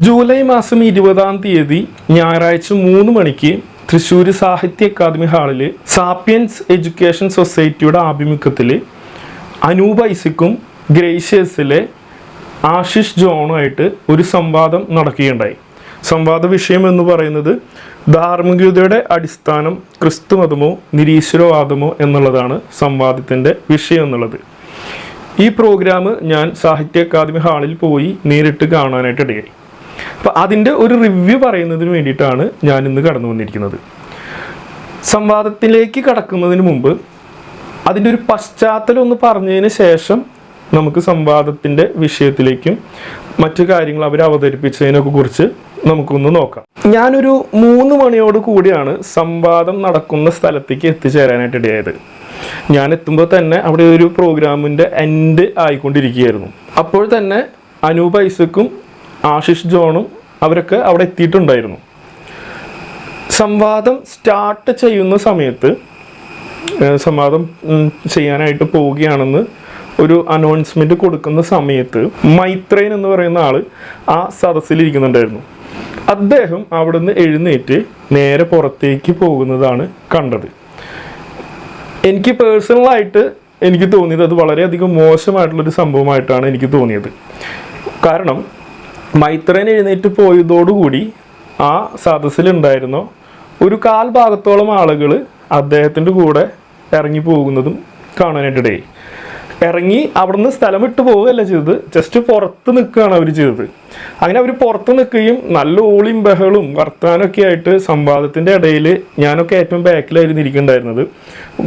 July മാസം 20-ാം തീയതി ഞായറാഴ്ച 3 മണിക്ക് തൃശ്ശൂർ സാഹിത്യ അക്കാദമി ഹാളിൽ സാപ്പിയൻസ് എഡ്യൂക്കേഷൻ സൊസൈറ്റിയുടെ ആഭിമുഖ്യത്തിൽ അനൂപ് ഐസക്കും ഗ്രേഷ്യസിലെ ആശിഷ് ജോണുമായിട്ട് ഒരു സംവാദം നടക്കുകയുണ്ടായി. സംവാദ വിഷയം എന്ന് പറയുന്നത് ധാർമ്മികതയുടെ അടിസ്ഥാനം ക്രിസ്തുമതമോ നിരീശ്വരവാദമോ എന്നുള്ളതാണ് സംവാദത്തിൻ്റെ വിഷയം എന്നുള്ളത്. ഈ പ്രോഗ്രാം ഞാൻ സാഹിത്യ അക്കാദമി ഹാളിൽ പോയി നേരിട്ട് കാണാനായിട്ട് ഇടയായി. അപ്പോൾ അതിൻ്റെ ഒരു റിവ്യൂ പറയുന്നതിന് വേണ്ടിയിട്ടാണ് ഞാൻ ഇന്ന് കടന്നു വന്നിരിക്കുന്നത്. സംവാദത്തിലേക്ക് കടക്കുന്നതിന് മുമ്പ് അതിൻ്റെ ഒരു പശ്ചാത്തലം ഒന്ന് പറഞ്ഞതിന് ശേഷം നമുക്ക് സംവാദത്തിൻ്റെ വിഷയത്തിലേക്കും മറ്റു കാര്യങ്ങൾ അവർ അവതരിപ്പിച്ചതിനൊക്കെ കുറിച്ച് നമുക്കൊന്ന് നോക്കാം. ഞാനൊരു 3 മണിയോട് കൂടിയാണ് സംവാദം നടക്കുന്ന സ്ഥലത്തേക്ക് എത്തിച്ചേരാനായിട്ട് ഇടയായത്. ഞാൻ എത്തുമ്പോൾ തന്നെ അവിടെ ഒരു പ്രോഗ്രാമിൻ്റെ എൻഡ് ആയിക്കൊണ്ടിരിക്കുകയായിരുന്നു. അപ്പോൾ തന്നെ അനൂപ് ഐസക്കും ആശിഷ് ജോണും അവരൊക്കെ അവിടെ എത്തിയിട്ടുണ്ടായിരുന്നു. സംവാദം സ്റ്റാർട്ട് ചെയ്യുന്ന സമയത്ത് സംവാദം ചെയ്യാനായിട്ട് പോവുകയാണെന്ന് ഒരു അനൗൺസ്മെൻറ്റ് കൊടുക്കുന്ന സമയത്ത് മൈത്രേൻ എന്ന് പറയുന്ന ആൾ ആ സദസ്സിലിരിക്കുന്നുണ്ടായിരുന്നു. അദ്ദേഹം അവിടുന്ന് എഴുന്നേറ്റ് നേരെ പുറത്തേക്ക് പോകുന്നതാണ് കണ്ടത്. എനിക്ക് പേഴ്സണലായിട്ട് എനിക്ക് തോന്നിയത് അത് വളരെയധികം മോശമായിട്ടുള്ളൊരു സംഭവമായിട്ടാണ് എനിക്ക് തോന്നിയത്. കാരണം മൈത്രേൻ എഴുന്നേറ്റ് പോയതോടുകൂടി ആ സദസ്സിലുണ്ടായിരുന്ന ഒരു 1/4 ഭാഗത്തോളം ആളുകൾ അദ്ദേഹത്തിൻ്റെ കൂടെ ഇറങ്ങി പോകുന്നതും കാണാനായിട്ടിടയായി. ഇറങ്ങി അവിടുന്ന് സ്ഥലം വിട്ട് പോവുകയല്ല ചെയ്തത്, ജസ്റ്റ് പുറത്ത് നിൽക്കുകയാണ് അവർ ചെയ്തത്. അങ്ങനെ അവർ പുറത്ത് നിൽക്കുകയും നല്ല ഓളിയും ബഹളും വർത്താനമൊക്കെ ആയിട്ട് സംവാദത്തിൻ്റെ ഇടയിൽ ഞാനൊക്കെ ഏറ്റവും ബാക്കിലായിരുന്നു ഇരിക്കുന്നുണ്ടായിരുന്നത്.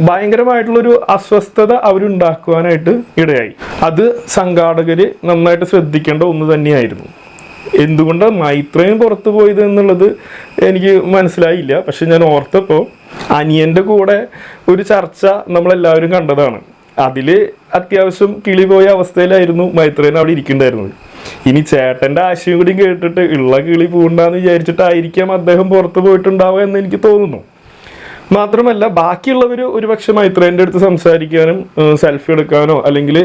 ഭയങ്കരമായിട്ടുള്ളൊരു അസ്വസ്ഥത അവരുണ്ടാക്കുവാനായിട്ട് ഇടയായി. അത് സംഘാടകർ നന്നായിട്ട് ശ്രദ്ധിക്കേണ്ട ഒന്ന് തന്നെയായിരുന്നു. എന്തുകൊണ്ടാണ് മൈത്രേൻ പുറത്തു പോയത് എന്നുള്ളത് എനിക്ക് മനസ്സിലായില്ല. പക്ഷെ ഞാൻ ഓർത്തപ്പോൾ അനിയൻ്റെ കൂടെ ഒരു ചർച്ച നമ്മളെല്ലാവരും കണ്ടതാണ്. അതിൽ അത്യാവശ്യം കിളി പോയ അവസ്ഥയിലായിരുന്നു മൈത്രേൻ അവിടെ ഇരിക്കുന്നുണ്ടായിരുന്നത്. ഇനി ചേട്ടൻ്റെ ആശയം കൂടി കേട്ടിട്ട് ഉള്ള കിളി പൂണ്ടാന്ന് വിചാരിച്ചിട്ടായിരിക്കാം അദ്ദേഹം പുറത്ത് പോയിട്ടുണ്ടാവുക എന്ന് എനിക്ക് തോന്നുന്നു. മാത്രമല്ല ബാക്കിയുള്ളവർ ഒരുപക്ഷെ മൈത്രേൻ്റെ അടുത്ത് സംസാരിക്കാനും സെൽഫി എടുക്കാനോ അല്ലെങ്കിൽ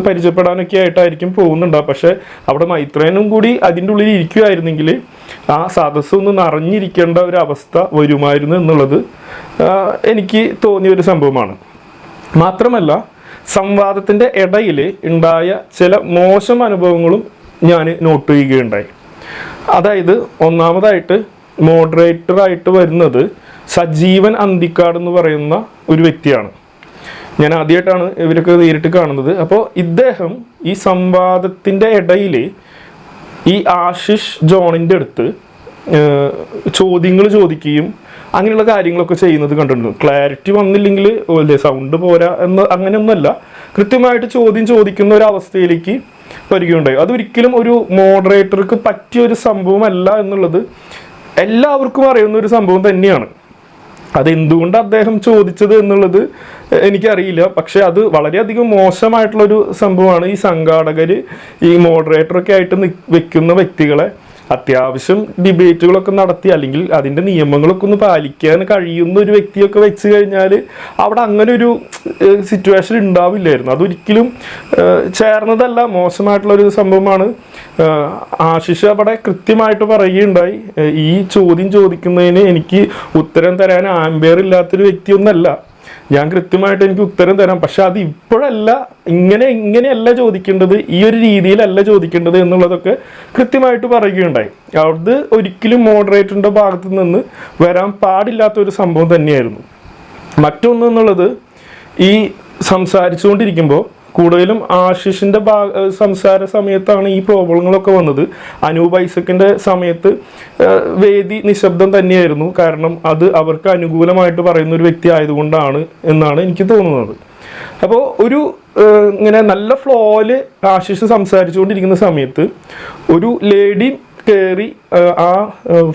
പരിചയപ്പെടാനൊക്കെ ആയിട്ടായിരിക്കും പോകുന്നുണ്ടാവുക. പക്ഷേ അവിടെ മൈത്രേനും കൂടി അതിൻ്റെ ഉള്ളിൽ ഇരിക്കുമായിരുന്നെങ്കിൽ ആ സദസ്സ് ഒന്ന് നിറഞ്ഞിരിക്കേണ്ട ഒരു അവസ്ഥ വരുമായിരുന്നു എന്നുള്ളത് എനിക്ക് തോന്നിയൊരു സംഭവമാണ്. മാത്രമല്ല സംവാദത്തിൻ്റെ ഇടയിൽ ഉണ്ടായ ചില മോശം അനുഭവങ്ങളും ഞാൻ നോട്ട് ചെയ്യുകയുണ്ടായി. അതായത് ഒന്നാമതായിട്ട് മോഡറേറ്ററായിട്ട് വരുന്നത് സജീവൻ അന്തിക്കാട് എന്ന് പറയുന്ന ഒരു വ്യക്തിയാണ്. ഞാൻ ആദ്യമായിട്ടാണ് ഇവരൊക്കെ നേരിട്ട് കാണുന്നത്. അപ്പോൾ ഇദ്ദേഹം ഈ സംവാദത്തിൻ്റെ ഇടയിൽ ഈ ആശിഷ് ജോണിൻ്റെ അടുത്ത് ചോദ്യങ്ങൾ ചോദിക്കുകയും അങ്ങനെയുള്ള കാര്യങ്ങളൊക്കെ ചെയ്യുന്നത് കണ്ടിട്ടുണ്ട്. ക്ലാരിറ്റി വന്നില്ലെങ്കിൽ സൗണ്ട് പോരാ എന്ന് അങ്ങനെയൊന്നുമല്ല, കൃത്യമായിട്ട് ചോദ്യം ചോദിക്കുന്ന ഒരു അവസ്ഥയിലേക്ക് വരികയുണ്ടായി. അതൊരിക്കലും ഒരു മോഡറേറ്റർക്ക് പറ്റിയൊരു സംഭവമല്ല എന്നുള്ളത് എല്ലാവർക്കും അറിയുന്ന ഒരു സംഭവം തന്നെയാണ്. അതെന്തുകൊണ്ട് അദ്ദേഹം ചോദിച്ചത് എന്നുള്ളത് എനിക്കറിയില്ല. പക്ഷെ അത് വളരെയധികം മോശമായിട്ടുള്ളൊരു സംഭവമാണ്. ഈ സംഘാടകർ ഈ മോഡറേറ്ററൊക്കെ ആയിട്ട് വെക്കുന്ന വ്യക്തികളെ അത്യാവശ്യം ഡിബേറ്റുകളൊക്കെ നടത്തി അല്ലെങ്കിൽ അതിൻ്റെ നിയമങ്ങളൊക്കെ ഒന്ന് പാലിക്കാൻ കഴിയുന്ന ഒരു വ്യക്തിയൊക്കെ വെച്ച് കഴിഞ്ഞാൽ അവിടെ അങ്ങനെ ഒരു സിറ്റുവേഷൻ ഉണ്ടാവില്ലായിരുന്നു. അതൊരിക്കലും ചേർന്നതല്ല, മോശമായിട്ടുള്ളൊരു സംഭവമാണ്. ആശിഷ് അവിടെ കൃത്യമായിട്ട് പറയുകയുണ്ടായി, ഈ ചോദ്യം ചോദിക്കുന്നതിന് എനിക്ക് ഉത്തരം തരാൻ ആംബിയർ ഇല്ലാത്തൊരു വ്യക്തിയൊന്നല്ല, ഞാൻ കൃത്യമായിട്ട് എനിക്ക് ഉത്തരം തരാം. പക്ഷെ അത് ഇപ്പോഴല്ല, ഇങ്ങനെയല്ല ചോദിക്കേണ്ടത്, ഈ ഒരു രീതിയിലല്ല ചോദിക്കേണ്ടത് എന്നുള്ളതൊക്കെ കൃത്യമായിട്ട് പറയുകയുണ്ടായി. അത് ഒരിക്കലും മോഡറേറ്ററിൻ്റെ ഭാഗത്തു നിന്ന് വരാൻ പാടില്ലാത്തൊരു സംഭവം തന്നെയായിരുന്നു. മറ്റൊന്നെന്നുള്ളത്, ഈ സംസാരിച്ചുകൊണ്ടിരിക്കുമ്പോൾ കൂടുതലും ആശിഷിൻ്റെ സംസാര സമയത്താണ് ഈ പ്രോബ്ലങ്ങളൊക്കെ വന്നത്. അനൂപ് ഐസക്കിൻ്റെ സമയത്ത് വേദി നിശബ്ദം തന്നെയായിരുന്നു. കാരണം അത് അവർക്ക് അനുകൂലമായിട്ട് പറയുന്ന ഒരു വ്യക്തി ആയതുകൊണ്ടാണ് എന്നാണ് എനിക്ക് തോന്നുന്നത്. അപ്പോൾ ഒരു ഇങ്ങനെ നല്ല ഫ്ലോയിൽ ആശിഷ് സംസാരിച്ചുകൊണ്ടിരിക്കുന്ന സമയത്ത് ഒരു ലേഡി കയറി ആ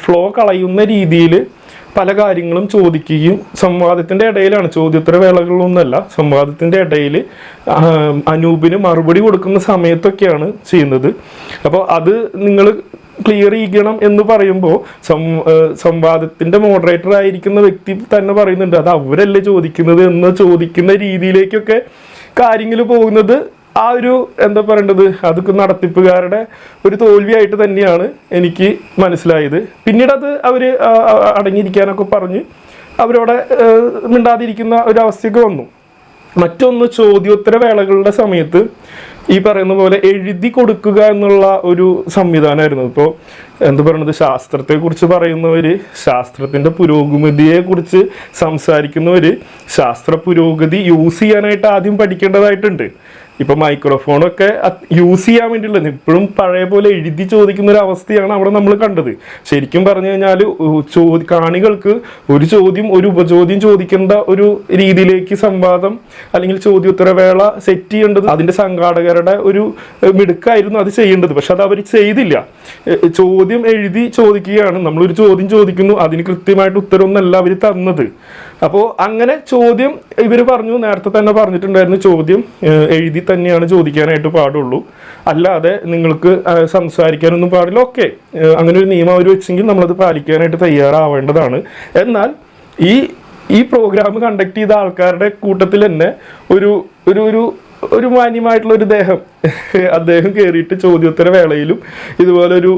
ഫ്ലോ കളയുന്ന രീതിയിൽ പല കാര്യങ്ങളും ചോദിക്കുകയും സംവാദത്തിൻ്റെ ഇടയിലാണ്, ചോദ്യോത്തര വേളകളൊന്നുമല്ല, സംവാദത്തിൻ്റെ ഇടയിൽ അനൂപിന് മറുപടി കൊടുക്കുന്ന സമയത്തൊക്കെയാണ് ചെയ്യുന്നത്. അപ്പോൾ അത് നിങ്ങൾ ക്ലിയർ ചെയ്യണം എന്ന് പറയുമ്പോൾ സംവാദത്തിൻ്റെ മോഡറേറ്റർ ആയിരിക്കുന്ന വ്യക്തി തന്നെ പറയുന്നുണ്ട് അത് അവരല്ലേ ചോദിക്കുന്നത് എന്ന് ചോദിക്കുന്ന രീതിയിലേക്കൊക്കെ കാര്യങ്ങൾ പോകുന്നത് ആ ഒരു എന്താ പറയേണ്ടത്, അതൊക്കെ നടത്തിപ്പുകാരുടെ ഒരു തോൽവിയായിട്ട് തന്നെയാണ് എനിക്ക് മനസ്സിലായത്. പിന്നീട് അത് അവർ അടങ്ങിയിരിക്കാനൊക്കെ പറഞ്ഞ് അവരവിടെ മിണ്ടാതിരിക്കുന്ന ഒരവസ്ഥയൊക്കെ വന്നു. മറ്റൊന്ന്, ചോദ്യോത്തര വേളകളുടെ സമയത്ത് ഈ പറയുന്ന പോലെ എഴുതി കൊടുക്കുക എന്നുള്ള ഒരു സംവിധാനമായിരുന്നു. ഇപ്പോൾ എന്താ പറയുന്നത്, ശാസ്ത്രത്തെക്കുറിച്ച് പറയുന്നവർ, ശാസ്ത്രത്തിൻ്റെ പുരോഗതിയെക്കുറിച്ച് സംസാരിക്കുന്നവർ ശാസ്ത്ര പുരോഗതി യൂസ് ചെയ്യാനായിട്ട് ആദ്യം പഠിക്കേണ്ടതായിട്ടുണ്ട്. ഇപ്പം മൈക്രോഫോണൊക്കെ യൂസ് ചെയ്യാൻ വേണ്ടിയുള്ളത് ഇപ്പോഴും പഴയ പോലെ എഴുതി ചോദിക്കുന്ന ഒരു അവസ്ഥയാണ് അവിടെ നമ്മൾ കണ്ടത്. ശരിക്കും പറഞ്ഞു കഴിഞ്ഞാൽ കാണികൾക്ക് ഒരു ചോദ്യം ഒരു ഉപചോദ്യം ചോദിക്കേണ്ട ഒരു രീതിയിലേക്ക് സംവാദം അല്ലെങ്കിൽ ചോദ്യോത്തരവേള സെറ്റ് ചെയ്യേണ്ടത് അതിൻ്റെ സംഘാടകരുടെ ഒരു മിടുക്കായിരുന്നു അത് ചെയ്യേണ്ടത്. പക്ഷെ അത് അവർ ചെയ്തില്ല. ചോദ്യം എഴുതി ചോദിക്കുകയാണ്. നമ്മളൊരു ചോദ്യം ചോദിക്കുന്നു, അതിന് കൃത്യമായിട്ട് ഉത്തരവൊന്നല്ല അവർ തന്നത്. അപ്പോൾ അങ്ങനെ ചോദ്യം ഇവർ പറഞ്ഞു, നേരത്തെ തന്നെ പറഞ്ഞിട്ടുണ്ടായിരുന്നു, ചോദ്യം എഴുതി തന്നെയാണ് ചോദിക്കാനായിട്ട് പാടുള്ളൂ, അല്ലാതെ നിങ്ങൾക്ക് സംസാരിക്കാനൊന്നും പാടില്ല. ഓക്കെ, അങ്ങനെ ഒരു നിയമം അവർ വെച്ചെങ്കിൽ നമ്മളത് പാലിക്കാനായിട്ട് തയ്യാറാവേണ്ടതാണ്. എന്നാൽ ഈ പ്രോഗ്രാം കണ്ടക്ട് ചെയ്ത ആൾക്കാരുടെ കൂട്ടത്തിൽ തന്നെ ഒരു ഒരു ഒരു ഒരു മാന്യമായിട്ടുള്ള ഒരു അദ്ദേഹം കയറിയിട്ട് ചോദ്യോത്തര വേളയിലും ഇതുപോലെ ഒരു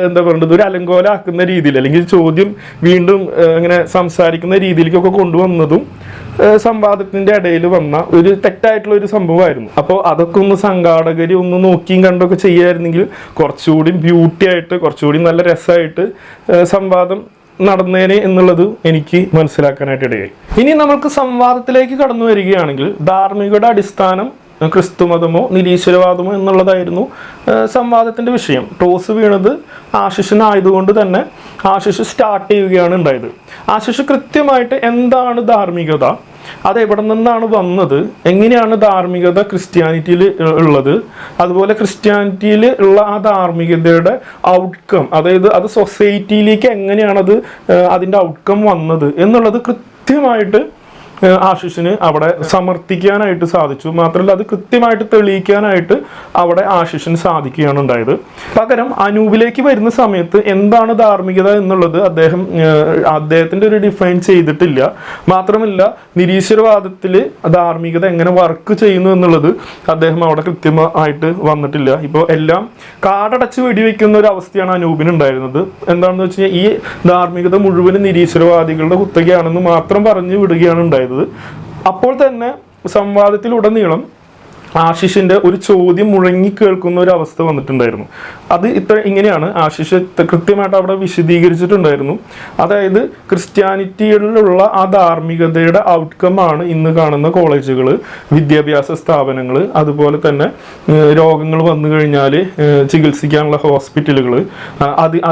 എന്താ പറയുന്നത്, ഒരു അലങ്കോലാക്കുന്ന രീതിയിൽ അല്ലെങ്കിൽ ചോദ്യം വീണ്ടും അങ്ങനെ സംസാരിക്കുന്ന രീതിയിലേക്കൊക്കെ കൊണ്ടുവന്നതും സംവാദത്തിന്റെ ഇടയിൽ വന്ന ഒരു തെറ്റായിട്ടുള്ള ഒരു സംഭവമായിരുന്നു. അപ്പോൾ അതൊക്കെ ഒന്ന് സംഘാടകർ ഒന്ന് നോക്കിയും കണ്ടൊക്കെ ചെയ്യായിരുന്നെങ്കിൽ കുറച്ചുകൂടി ബ്യൂട്ടി ആയിട്ട്, കുറച്ചുകൂടി നല്ല രസമായിട്ട് സംവാദം നടന്നേനെ എന്നുള്ളത് എനിക്ക് മനസ്സിലാക്കാനായിട്ട് ഇടയായി. ഇനി നമുക്ക് സംവാദത്തിലേക്ക് കടന്നു വരികയാണെങ്കിൽ, ധാർമ്മികയുടെ അടിസ്ഥാനം ക്രിസ്തുമതമോ നിരീശ്വരവാദമോ എന്നുള്ളതായിരുന്നു സംവാദത്തിന്റെ വിഷയം. ടോസ് വീണത് ആശിഷിനായതുകൊണ്ട് തന്നെ ആശിഷ് സ്റ്റാർട്ട് ചെയ്യുകയാണ് ഉണ്ടായത്. ആശിഷ് കൃത്യമായിട്ട് എന്താണ് ധാർമ്മികത, അത് എവിടെ നിന്നാണ് വന്നത്, എങ്ങനെയാണ് ധാർമ്മികത ക്രിസ്ത്യാനിറ്റിയിൽ ഉള്ളത്, അതുപോലെ ക്രിസ്ത്യാനിറ്റിയിൽ ഉള്ള ആ ധാർമ്മികതയുടെ ഔട്ട്കം, അതായത് അത് സൊസൈറ്റിയിലേക്ക് എങ്ങനെയാണത് അതിൻ്റെ ഔട്ട്കം വന്നത് എന്നുള്ളത് കൃത്യമായിട്ട് ആശിഷിന് അവിടെ സമർത്ഥിക്കാനായിട്ട് സാധിച്ചു. മാത്രമല്ല അത് കൃത്യമായിട്ട് തെളിയിക്കാനായിട്ട് അവിടെ ആശിഷിന് സാധിക്കുകയാണ് ഉണ്ടായത്. പകരം അനൂപിലേക്ക് വരുന്ന സമയത്ത് എന്താണ് ധാർമ്മികത എന്നുള്ളത് അദ്ദേഹത്തിൻ്റെ ഒരു ഡിഫൈൻ ചെയ്തിട്ടില്ല. മാത്രമല്ല നിരീശ്വരവാദത്തിൽ ധാർമ്മികത എങ്ങനെ വർക്ക് ചെയ്യുന്നു എന്നുള്ളത് അദ്ദേഹം അവിടെ കൃത്യമായിട്ട് വന്നിട്ടില്ല. ഇപ്പോൾ എല്ലാം കാടടച്ച് വെടിവെക്കുന്ന ഒരു അവസ്ഥയാണ് അനൂപിന് ഉണ്ടായിരുന്നത്. എന്താണെന്ന് വെച്ച് കഴിഞ്ഞാൽ ഈ ധാർമ്മികത മുഴുവനും നിരീശ്വരവാദികളുടെ കുത്തകയാണെന്ന് മാത്രം പറഞ്ഞു വിടുകയാണ് ഉണ്ടായത്. അപ്പോൾ തന്നെ സംവാദത്തിലുടനീളം ആശിഷിന്റെ ഒരു ചോദ്യം മുഴങ്ങി കേൾക്കുന്ന ഒരു അവസ്ഥ വന്നിട്ടുണ്ടായിരുന്നു. അത് ഇങ്ങനെയാണ്, ആശിഷ് കൃത്യമായിട്ട് അവിടെ വിശദീകരിച്ചിട്ടുണ്ടായിരുന്നു. അതായത് ക്രിസ്ത്യാനിറ്റിയിലുള്ള ആ ധാർമ്മികതയുടെ ഔട്ട്കം ആണ് ഇന്ന് കാണുന്ന കോളേജുകൾ, വിദ്യാഭ്യാസ സ്ഥാപനങ്ങൾ, അതുപോലെ തന്നെ രോഗങ്ങൾ വന്നു കഴിഞ്ഞാൽ ചികിത്സിക്കാനുള്ള ഹോസ്പിറ്റലുകൾ,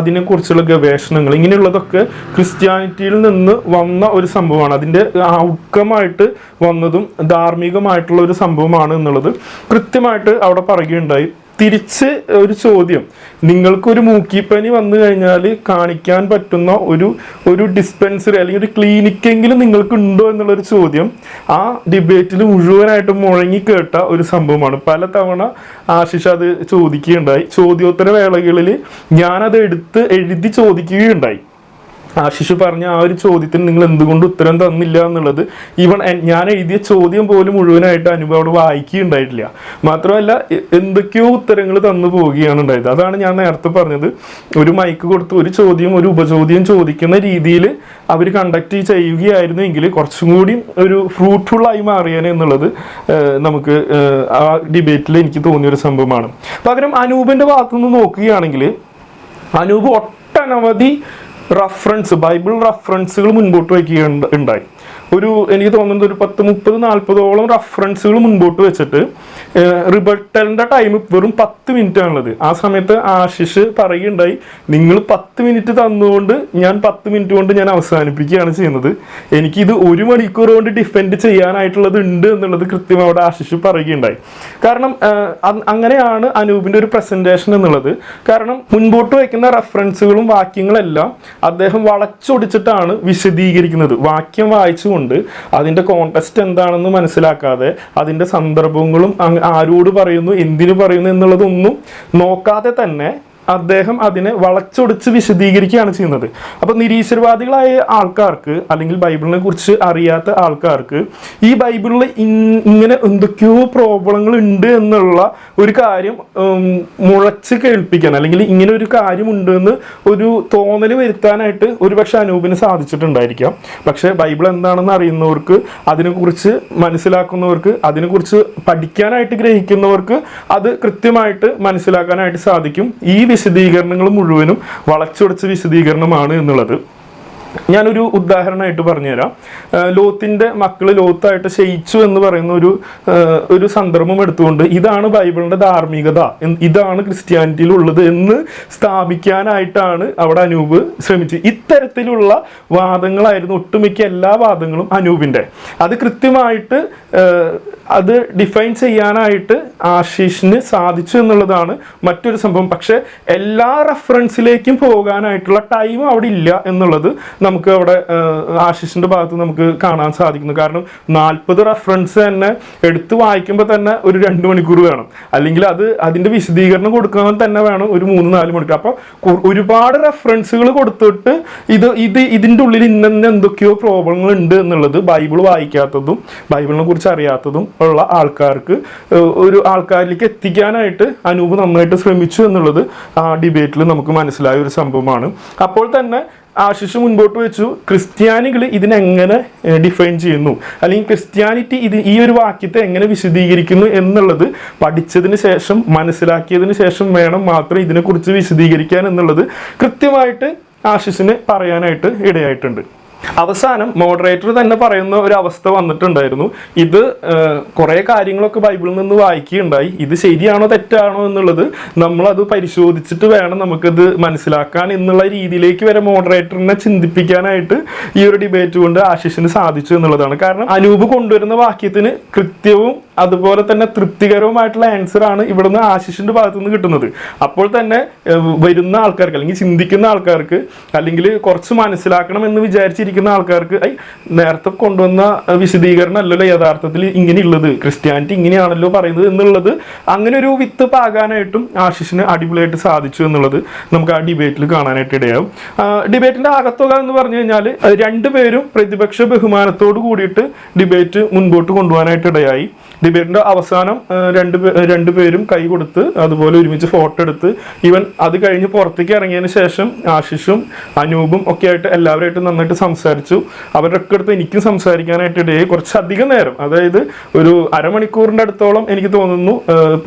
അതിനെക്കുറിച്ചുള്ള ഗവേഷണങ്ങൾ, ഇങ്ങനെയുള്ളതൊക്കെ ക്രിസ്ത്യാനിറ്റിയിൽ നിന്ന് വന്ന ഒരു സംഭവമാണ്. അതിൻ്റെ ഔട്ട്കമായിട്ട് വന്നതും ധാർമ്മികമായിട്ടുള്ള ഒരു സംഭവമാണ് എന്നുള്ളത് കൃത്യമായിട്ട് അവിടെ പറയുകയുണ്ടായി. തിരിച്ച് ഒരു ചോദ്യം, നിങ്ങൾക്കൊരു മൂക്കിപ്പനി വന്നു കഴിഞ്ഞാൽ കാണിക്കാൻ പറ്റുന്ന ഒരു ഡിസ്പെൻസറി അല്ലെങ്കിൽ ഒരു ക്ലിനിക്കെങ്കിലും നിങ്ങൾക്ക് ഉണ്ടോ എന്നുള്ളൊരു ചോദ്യം ആ ഡിബേറ്റിൽ മുഴുവനായിട്ട് മുഴങ്ങി കേട്ട ഒരു സംഭവമാണ്. പലതവണ ആശിഷ് അത് ചോദിക്കുകയുണ്ടായി. ചോദ്യോത്തര വേളകളിൽ ഞാനത് എടുത്ത് എഴുതി ചോദിക്കുകയുണ്ടായി. ആശിഷ് പറഞ്ഞ ആ ഒരു ചോദ്യത്തിന് നിങ്ങൾ എന്തുകൊണ്ട് ഉത്തരം തന്നില്ല എന്നുള്ളത് ഞാൻ എഴുതിയ ചോദ്യം പോലും മുഴുവനായിട്ട് അനുഭവം അവിടെ വായിക്കുകയുണ്ടായിട്ടില്ല. മാത്രമല്ല എന്തൊക്കെയോ ഉത്തരങ്ങൾ തന്നു പോവുകയാണ് ഉണ്ടായത്. അതാണ് ഞാൻ നേരത്തെ പറഞ്ഞത്, ഒരു മൈക്ക് കൊടുത്ത് ഒരു ചോദ്യം ഒരു ഉപചോദ്യം ചോദിക്കുന്ന രീതിയിൽ അവർ കണ്ടക്ട് ചെയ്യുകയായിരുന്നു എങ്കിൽ കുറച്ചും കൂടി ഒരു ഫ്രൂട്ട്ഫുള്ളായി മാറിയേനെ എന്നുള്ളത് നമുക്ക് ആ ഡിബേറ്റിൽ എനിക്ക് തോന്നിയൊരു സംഭവമാണ്. പകരം അനൂപിൻ്റെ ഭാഗത്തുനിന്ന് നോക്കുകയാണെങ്കിൽ അനൂപ് ഒട്ടനവധി ബൈബിൾ റഫറൻസുകൾ മുൻപോട്ട് വയ്ക്കുകയുണ്ടായി. എനിക്ക് തോന്നുന്നത് ഒരു 10-30-40 റഫറൻസുകൾ മുൻപോട്ട് വെച്ചിട്ട് റിബട്ടലിന്റെ ടൈം വെറും 10 മിനിറ്റ് ആണുള്ളത്. ആ സമയത്ത് ആശിഷ് പറയുകയുണ്ടായി, നിങ്ങൾ 10 മിനിറ്റ് തന്നുകൊണ്ട് ഞാൻ 10 മിനിറ്റ് കൊണ്ട് ഞാൻ അവസാനിപ്പിക്കുകയാണ് ചെയ്യുന്നത്, എനിക്കിത് 1 മണിക്കൂർ കൊണ്ട് ഡിഫെൻഡ് ചെയ്യാനായിട്ടുള്ളത് ഉണ്ട് എന്നുള്ളത് കൃത്യമായി അവിടെ ആശിഷ് പറയുകയുണ്ടായി. കാരണം അങ്ങനെയാണ് അനൂപിന്റെ ഒരു പ്രസന്റേഷൻ എന്നുള്ളത്. കാരണം മുൻപോട്ട് വയ്ക്കുന്ന റഫറൻസുകളും വാക്യങ്ങളെല്ലാം അദ്ദേഹം വളച്ചൊടിച്ചിട്ടാണ് വിശദീകരിക്കുന്നത്. വാക്യം വായിച്ചുകൊണ്ട് അതിന്റെ കോണ്ടെക്സ്റ്റ് എന്താണെന്ന് മനസ്സിലാക്കാതെ അതിന്റെ സന്ദർഭങ്ങളും ആരോട് പറയുന്നു എന്തിനു പറയുന്നു എന്നുള്ളതൊന്നും നോക്കാതെ തന്നെ അദ്ദേഹം അതിനെ വളച്ചൊടിച്ച് വിശദീകരിക്കുകയാണ് ചെയ്യുന്നത്. അപ്പോൾ നിരീശ്വരവാദികളായ ആൾക്കാർക്ക് അല്ലെങ്കിൽ ബൈബിളിനെ കുറിച്ച് അറിയാത്ത ആൾക്കാർക്ക് ഈ ബൈബിളിൽ ഇങ്ങനെ എന്തൊക്കെയോ പ്രോബ്ലങ്ങൾ ഉണ്ട് എന്നുള്ള ഒരു കാര്യം മുഴച്ച് കേൾപ്പിക്കാൻ, അല്ലെങ്കിൽ ഇങ്ങനെ ഒരു കാര്യമുണ്ട് എന്ന് ഒരു തോന്നൽ വരുത്താനായിട്ട് ഒരുപക്ഷെ അനൂപിന് സാധിച്ചിട്ടുണ്ടായിരിക്കാം. പക്ഷേ ബൈബിൾ എന്താണെന്ന് അറിയുന്നവർക്ക്, അതിനെക്കുറിച്ച് മനസ്സിലാക്കുന്നവർക്ക്, അതിനെക്കുറിച്ച് പഠിക്കാനായിട്ട് ഗ്രഹിക്കുന്നവർക്ക് അത് കൃത്യമായിട്ട് മനസ്സിലാക്കാനായിട്ട് സാധിക്കും. ഈ വിശദീകരണങ്ങൾ മുഴുവനും വളച്ചൊടിച്ച വിശദീകരണമാണ് എന്നുള്ളത്. ഞാനൊരു ഉദാഹരണമായിട്ട് പറഞ്ഞുതരാം. ലോത്തിൻ്റെ മക്കൾ ലോത്തായിട്ട് ക്ഷയിച്ചു എന്ന് പറയുന്ന ഒരു സന്ദർഭം എടുത്തുകൊണ്ട് ഇതാണ് ബൈബിളിൻ്റെ ധാർമ്മികത, ഇതാണ് ക്രിസ്ത്യാനിറ്റിയിൽ ഉള്ളത് എന്ന് സ്ഥാപിക്കാനായിട്ടാണ് അവിടെ അനൂപ് ശ്രമിച്ചത്. ഇത്തരത്തിലുള്ള വാദങ്ങളായിരുന്നു ഒട്ടുമിക്ക എല്ലാ വാദങ്ങളും അനൂപിൻ്റെ. അത് കൃത്യമായിട്ട് അത് ഡിഫൈൻ ചെയ്യാനായിട്ട് ആശിഷിന് സാധിച്ചു എന്നുള്ളതാണ് മറ്റൊരു സംഭവം. പക്ഷെ എല്ലാ റെഫറൻസിലേക്കും പോകാനായിട്ടുള്ള ടൈം അവിടെ ഇല്ല എന്നുള്ളത് നമുക്ക് അവിടെ ആശിഷിൻ്റെ ഭാഗത്ത് നമുക്ക് കാണാൻ സാധിക്കുന്നു. കാരണം 40 റെഫറൻസ് തന്നെ എടുത്ത് വായിക്കുമ്പോൾ തന്നെ ഒരു 2 മണിക്കൂർ വേണം, അല്ലെങ്കിൽ അതിൻ്റെ വിശദീകരണം കൊടുക്കാൻ തന്നെ വേണം ഒരു 3-4 മണിക്കൂർ. അപ്പോൾ ഒരുപാട് റെഫറൻസുകൾ കൊടുത്തിട്ട് ഇതിൻ്റെ ഉള്ളിൽ ഇന്ന എന്തൊക്കെയോ പ്രോബ്ലങ്ങൾ ഉണ്ട് എന്നുള്ളത് ബൈബിൾ വായിക്കാത്തതും ബൈബിളിനെ കുറിച്ച് അറിയാത്തതും ഉള്ള ആൾക്കാരിലേക്ക് എത്തിക്കാനായിട്ട് അനൂപ് നന്നായിട്ട് ശ്രമിച്ചു എന്നുള്ളത് ആ ഡിബേറ്റിൽ നമുക്ക് മനസ്സിലായ ഒരു സംഭവമാണ്. അപ്പോൾ തന്നെ ആശിഷ് മുൻപോട്ട് വെച്ചു, ക്രിസ്ത്യാനികൾ ഇതിനെങ്ങനെ ഡിഫൈൻ ചെയ്യുന്നു, അല്ലെങ്കിൽ ക്രിസ്ത്യാനിറ്റി ഈ ഒരു വാക്യത്തെ എങ്ങനെ വിശദീകരിക്കുന്നു എന്നുള്ളത് പഠിച്ചതിന് ശേഷം, മനസ്സിലാക്കിയതിന് ശേഷം വേണം മാത്രം ഇതിനെക്കുറിച്ച് വിശദീകരിക്കാൻ എന്നുള്ളത് കൃത്യമായിട്ട് ആശിഷിന് പറയാനായിട്ട് ഇടയായിട്ടുണ്ട്. അവസാനം മോഡറേറ്റർ തന്നെ പറയുന്ന ഒരു അവസ്ഥ വന്നിട്ടുണ്ടായിരുന്നു. ഇത് കുറേ കാര്യങ്ങളൊക്കെ ബൈബിളിൽ നിന്ന് വായിക്കുകയുണ്ടായി, ഇത് ശരിയാണോ തെറ്റാണോ എന്നുള്ളത് നമ്മളത് പരിശോധിച്ചിട്ട് വേണം നമുക്കത് മനസ്സിലാക്കാൻ എന്നുള്ള രീതിയിലേക്ക് വരെ മോഡറേറ്ററിനെ ചിന്തിപ്പിക്കാനായിട്ട് ഈ ഒരു ഡിബേറ്റ് കൊണ്ട് ആശിഷിന് സാധിച്ചു എന്നുള്ളതാണ്. കാരണം അനൂപ് കൊണ്ടുവരുന്ന വാക്യത്തിന് കൃത്യവും അതുപോലെ തന്നെ തൃപ്തികരവുമായിട്ടുള്ള ആൻസർ ആണ് ഇവിടുന്ന് ആശിഷിന്റെ ഭാഗത്തു നിന്ന് കിട്ടുന്നത്. അപ്പോൾ തന്നെ വരുന്ന ആൾക്കാർക്ക്, അല്ലെങ്കിൽ ചിന്തിക്കുന്ന ആൾക്കാർക്ക്, അല്ലെങ്കിൽ കുറച്ച് മനസ്സിലാക്കണം എന്ന് വിചാരിച്ചിരിക്കുന്ന ആൾക്കാർക്ക് നേരത്തെ കൊണ്ടുവന്ന വിശദീകരണം അല്ലല്ലോ യഥാർത്ഥത്തിൽ ഇങ്ങനെയുള്ളത്, ക്രിസ്ത്യാനിറ്റി ഇങ്ങനെയാണല്ലോ പറയുന്നത് എന്നുള്ളത് അങ്ങനെ ഒരു വിത്ത് പാകാനായിട്ടും ആശിഷിന് അടിപൊളിയായിട്ട് സാധിച്ചു എന്നുള്ളത് നമുക്ക് ആ ഡിബേറ്റിൽ കാണാനായിട്ട് ഇടയാവും. ഡിബേറ്റിന്റെ ആകത്തുക എന്ന് പറഞ്ഞു കഴിഞ്ഞാൽ രണ്ടുപേരും പ്രതിപക്ഷ ബഹുമാനത്തോട് കൂടിയിട്ട് ഡിബേറ്റ് മുൻപോട്ട് കൊണ്ടുപോകാനായിട്ട് ഇടയായി. ഡിബേറ്റിന്റെ അവസാനം രണ്ടുപേരും കൈ കൊടുത്ത് അതുപോലെ ഒരുമിച്ച് ഫോട്ടോ എടുത്ത്, ഈവൻ അത് കഴിഞ്ഞ് പുറത്തേക്ക് ഇറങ്ങിയതിന് ശേഷം ആശിഷും അനൂപും ഒക്കെ ആയിട്ട് എല്ലാവരുമായിട്ട് നന്നായിട്ട് സംസാരിച്ചു. അവരുടെ ഒക്കെ അടുത്ത് എനിക്കും സംസാരിക്കാനായിട്ട് ഇടയായി. കുറച്ചധികം നേരം, അതായത് ഒരു അരമണിക്കൂറിൻ്റെ അടുത്തോളം എനിക്ക് തോന്നുന്നു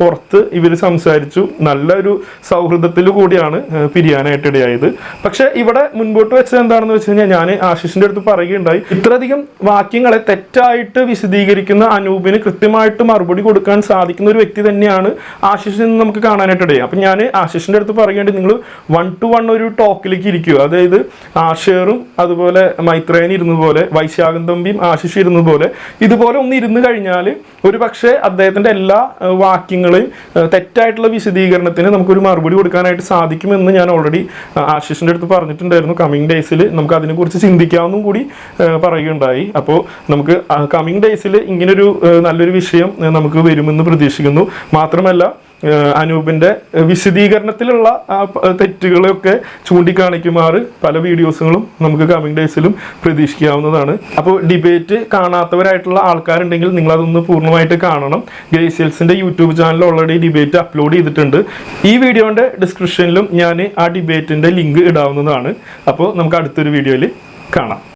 പുറത്ത് ഇവർ സംസാരിച്ചു. നല്ലൊരു സൗഹൃദത്തിൽ കൂടിയാണ് പിരിയാനായിട്ട് ഇടയായത്. പക്ഷെ ഇവിടെ മുൻപോട്ട് വെച്ചത് എന്താണെന്ന് വെച്ച് കഴിഞ്ഞാൽ, ഞാൻ ആശിഷിന്റെ അടുത്ത് പറയുകയുണ്ടായി, ഇത്രയധികം വാക്യങ്ങളെ തെറ്റായിട്ട് വിശദീകരിക്കുന്ന അനൂപിന് കൃത്യമായിട്ട് മറുപടി കൊടുക്കാൻ സാധിക്കുന്ന ഒരു വ്യക്തി തന്നെയാണ് ആശിഷിൽ നിന്ന് നമുക്ക് കാണാനായിട്ട് ഇടയായി. അപ്പം ഞാൻ ആശിഷിന്റെ അടുത്ത് പറയേണ്ടി, നിങ്ങൾ 1-to-1 ഒരു ടോക്കിലേക്ക് ഇരിക്കുക. അതായത് ആഷേറും അതുപോലെ മൈത്രേയൻ ഇരുന്ന പോലെ, വൈശാഖൻ തമ്പിയും ആശിഷ് ഇരുന്ന പോലെ, ഇതുപോലെ ഒന്ന് ഇരുന്ന് കഴിഞ്ഞാൽ ഒരു പക്ഷേ അദ്ദേഹത്തിന്റെ എല്ലാ വാക്യങ്ങളെയും തെറ്റായിട്ടുള്ള വിശദീകരണത്തിന് നമുക്കൊരു മറുപടി കൊടുക്കാനായിട്ട് സാധിക്കുമെന്ന് ഞാൻ ഓൾറെഡി ആശിഷിന്റെ അടുത്ത് പറഞ്ഞിട്ടുണ്ടായിരുന്നു. കമ്മിങ് ഡേയ്സിൽ നമുക്ക് അതിനെക്കുറിച്ച് ചിന്തിക്കാമെന്നും കൂടി പറയുകയുണ്ടായി. അപ്പോൾ നമുക്ക് കമ്മിങ് ഡേയ്സിൽ ഇങ്ങനൊരു നല്ലൊരു വിഷയം നമുക്ക് വരുമെന്ന് പ്രതീക്ഷിക്കുന്നു. മാത്രമല്ല അനൂപിന്റെ വിശദീകരണത്തിലുള്ള തെറ്റുകളൊക്കെ ചൂണ്ടിക്കാണിക്കുമാറ് പല വീഡിയോസുകളും നമുക്ക് കമ്മിങ് ഡേയ്സിലും പ്രതീക്ഷിക്കാവുന്നതാണ്. അപ്പോൾ ഡിബേറ്റ് കാണാത്തവരായിട്ടുള്ള ആൾക്കാരുണ്ടെങ്കിൽ നിങ്ങൾ അതൊന്ന് പൂർണ്ണമായിട്ട് കാണണം. ഗ്രേസിയൽസിന്റെ YouTube channel already debate upload ചെയ്തിട്ടുണ്ട്. ഈ വീഡിയോന്റെ ഡിസ്ക്രിപ്ഷനിലും ഞാൻ ആ ഡിബേറ്റിന്റെ ലിങ്ക് ഇടാവുന്നതാണ്. അപ്പോൾ നമുക്ക് അടുത്തൊരു വീഡിയോയിൽ കാണാം.